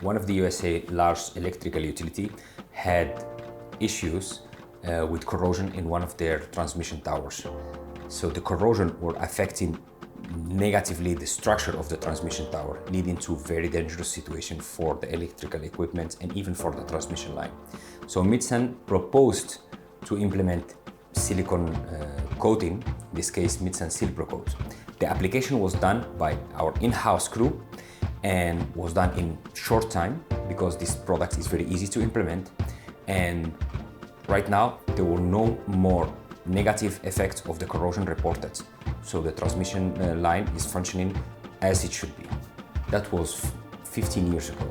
one of the USA large electrical utility had issues with corrosion in one of their transmission towers. So the corrosion were affecting negatively the structure of the transmission tower, leading to very dangerous situation for the electrical equipment and even for the transmission line. So Midsun proposed to implement silicone coating, in this case Midsun Silprocoat. The application was done by our in-house crew and was done in short time because this product is very easy to implement, and right now there were no more negative effects of the corrosion reported. So the transmission line is functioning as it should be. That was 15 years ago.